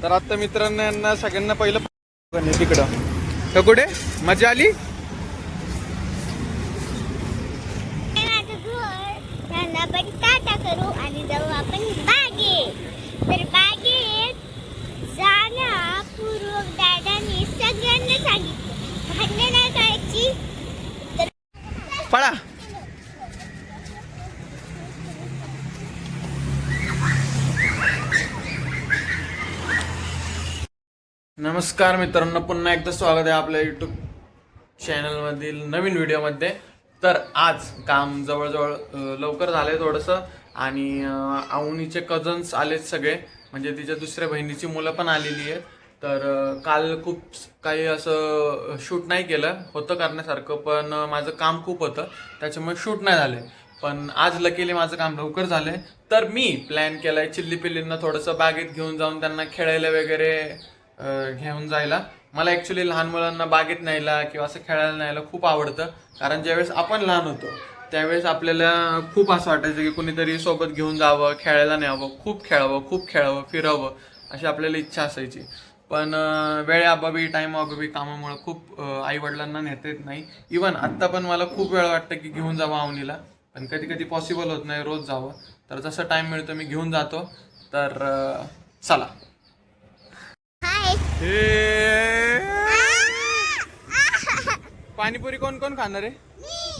तर आता मित्रांना सगळ्यांना पहिलं तिकडं तर कुठे मजा आली. आपण टाटा करू आणि जाऊ आपण बागेत. तर बागेत जाण्यापूर्वक दादानी सगळ्यांना सांगितलं भांडण नाही करायची. तर पळा. नमस्कार मित्रांनो, पुन्हा एकदा स्वागत आहे आपल्या यूट्यूब चॅनलमधील नवीन व्हिडिओमध्ये. तर आज काम जवळजवळ लवकर झालंय थोडंसं आणि अवनीचे कझन्स आलेत सगळे, म्हणजे तिच्या दुसऱ्या बहिणीची मुलं पण आलेली आहेत. तर काल खूप काही असं शूट नाही केलं होतं करण्यासारखं, पण माझं काम खूप होतं त्याच्यामुळे शूट नाही झाले. पण आज लकीली माझं काम लवकर झालंय. तर मी प्लॅन केलाय चिल्ली पिल्लींना थोडंसं बागेत घेऊन जाऊन त्यांना खेळायला वगैरे घेऊन जायला. मला ॲक्च्युली लहान मुलांना बागेत न्यायला किंवा असं खेळायला न्यायला खूप आवडतं, कारण ज्यावेळेस आपण लहान होतो त्यावेळेस आपल्याला खूप असं वाटायचं की कुणीतरी सोबत घेऊन जावं, खेळायला न्यावं, खूप खेळावं, फिरावं, अशी आपल्याला इच्छा असायची. पण वेळेअभावी टाईमअभावी कामामुळे खूप आईवडिलांना नेता येत नाही. इवन आत्ता पण मला खूप वेळ वाटतं की घेऊन जावं अवनीला, पण कधी कधी पॉसिबल होत नाही रोज जावं. तर जसं टाईम मिळतो मी घेऊन जातो. तर चला. पाणीपुरी कोण कोण खाणार आहे?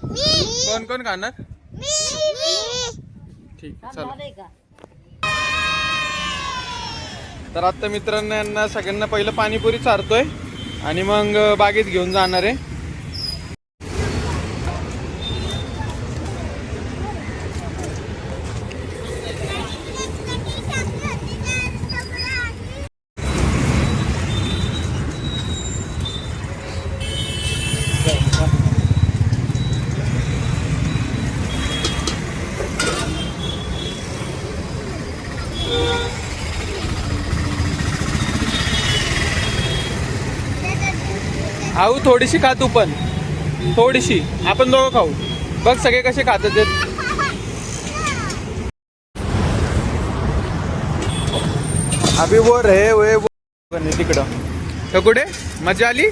कोण कोण खाणार? ठीक आहे, चला. तर आता मित्रांना सगळ्यांना पहिलं पाणीपुरी चारतोय आणि मग बागेत घेऊन जाणार आहे. आऊ थोडीशी खा तू पण, थोडीशी आपण दोघं खाऊ. बघ सगळे कसे खातात ते. अभि वो रे वे तिकडं तर कुठे मजा आली.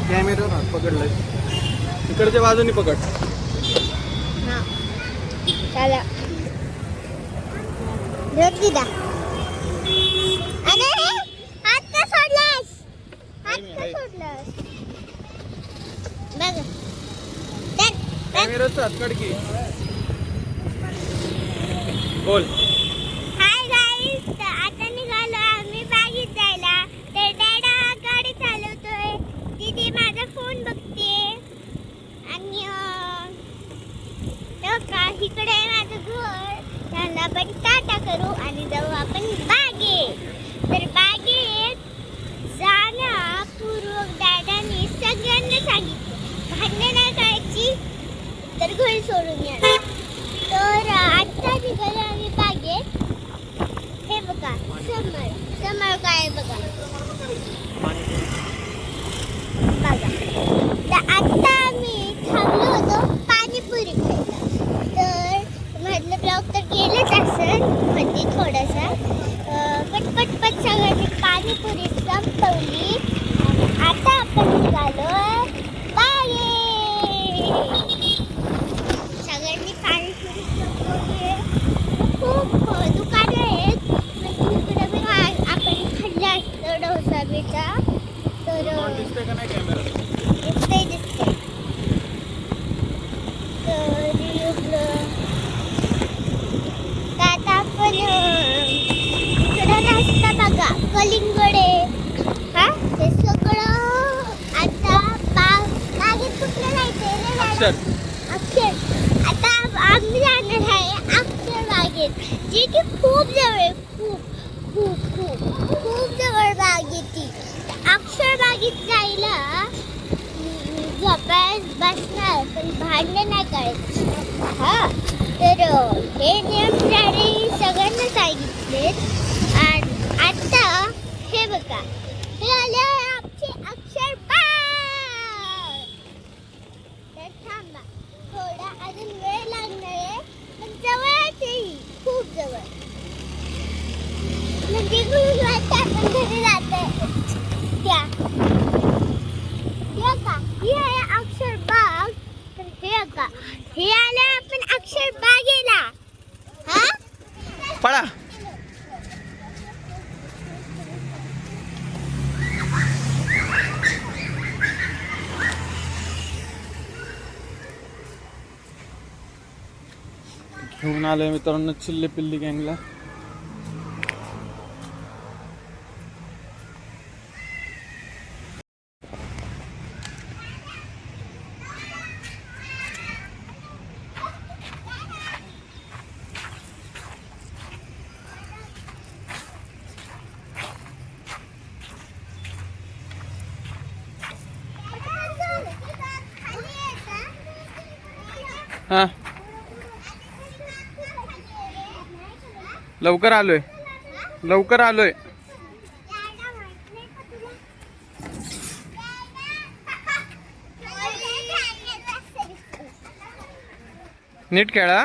कॅमेरा पकडलाय तिकडच्या बाजूनी पकड. कॅमेराचं हातकड की बोल. हाय गाईस, आता निघालो आम्ही बागेत जायला. तर डॅडा गाडी चालवतोय, दीदी माझा फोन बघते आणि इकडे आहे माझं घर. त्यांना आपण टाटा करू आणि जाऊ आपण बागेत. तर बागेत जाण्यापूर्वक दादानी सगळ्यांना सांगितलं भांडण नाही करायची, तर घर सोडून या. तर आता निघालो आम्ही बागेत. हे बघा समोर काय बघा तर आता आम्ही थांबलो होतो पाणीपुरी खायला. तर म्हटलं ब्लॉग तर केलंच असेल म्हणजे थोडासा पटपट सगळ्यांनी पाणीपुरी संपवली आणि आता आपण निघालो बागेत. सगळ्यांनी पाणीपुरी संपवली. खूप दुकानं आहेत, इकडे आपण खाल्लं असतं डोसा बिसा. तर दिसते आता आपण इकडं रस्ता बघा कलिंगड आहे. हा हे सगळं आता बागेत कुठलं जायचंय अक्षर. आता आम्ही जाणार आहे अक्षर बागेत, जी की खूप जवळ आहे. खूप जवळ बाग आहे ती. अक्षर बागेत जायला झोपायला बसणार, पण भांडण नाही करायची. हा तर हे नियम सगळ्यांना सांगितलेत. आणि आता हे बघा हे आले आमचे अक्षर बाग. तर थांबा थोडा अजून वेळ लागणार आहे, पण जवळच आहे. तिकडून वाटतं आपण घरी जातोय. त्या हे का ही आहे अक्षरबाग. तर हे का हे आले आपण अक्षरबागेला. हा पळा. घेऊन आलोय मित्रांनो चिल्ले पिल्ली गँगला. हा लवकर आलोय. लवकर आलोय. नीट खेळा.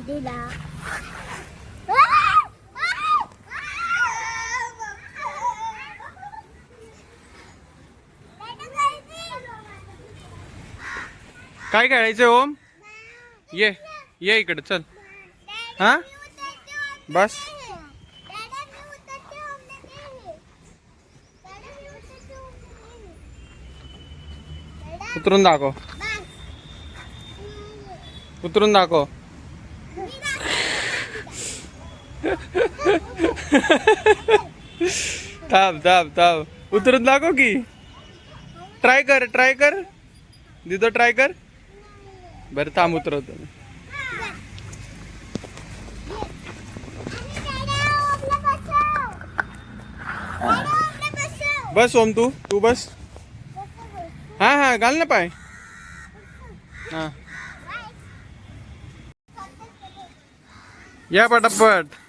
दिला काय खेळायचंय ओम? ये ये इकडे चल. हा बस. उतरून दाखव. उतरून दाखव. थांब थांब थांब. उतरून दाखव की. ट्राय कर ट्राय कर. दिदो ट्राय कर. बरं थांब उतरवतो. बस ओम तू बस. हा हा घाल ना पाय. हा या पटापट.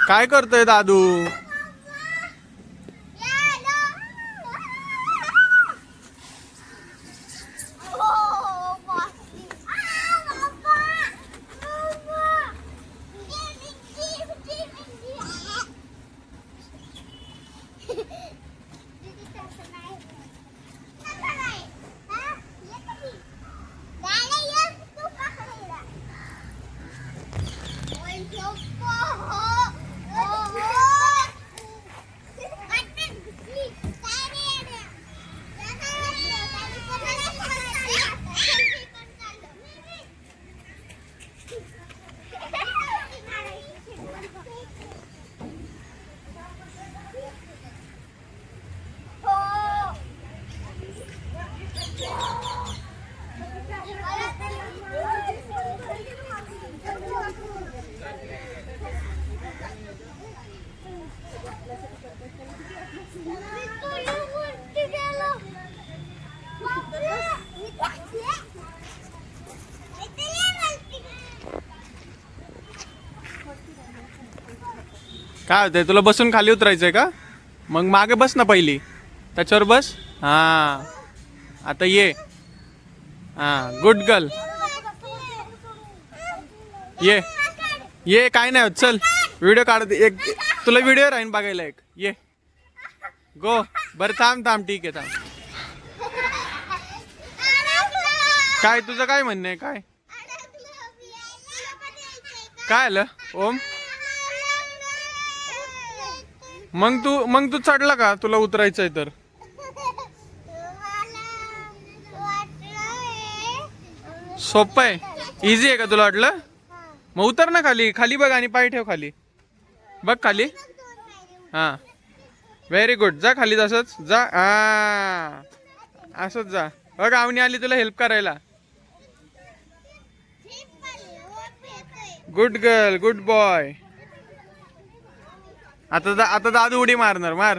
काय करतोय दादू? काय होतंय तुला? बसून खाली उतरायचंय का? मग मागे बस ना पहिली, त्याच्यावर बस. हा आता ये. हा गुड गर्ल. ये ये काय नाही होत. चल व्हिडिओ काढ. एक तुला व्हिडिओ राहीन बघायला एक. ये गो. बरं थांब थांब ठीक आहे थांब. काय तुझं काय म्हणणं आहे? काय काय आलं ओम? मग तू चढला का? तुला उतरायचंय तर सोपं आहे. इझी आहे का तुला वाटलं? मग उतर ना खाली, खाली बघ आणि पाय ठेव खाली, बघ खाली. हा व्हेरी गुड, जा खाली तसंच जा. हा असंच जा. बघ आवनी आली तुला हेल्प करायला. Good girl, good boy. आता दादू उडी मारणार, मार.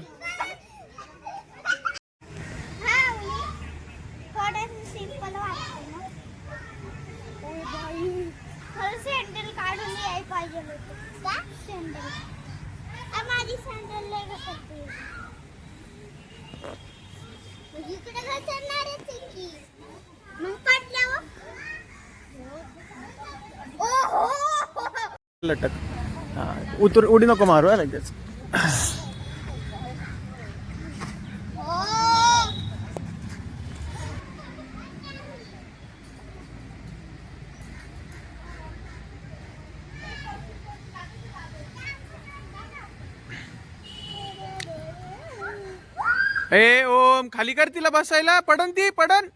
सँडल काढून यायला पाहिजे होतं का? सँडल माझी सँडल लय घसरते. इकडे घसरणारच आहे की मग पडल्यावर. ओहो लटक. हा उतर, उडी नको मारू हा लगेच. ए ओम खाली कर तिला बसायला, पडन ती पडन.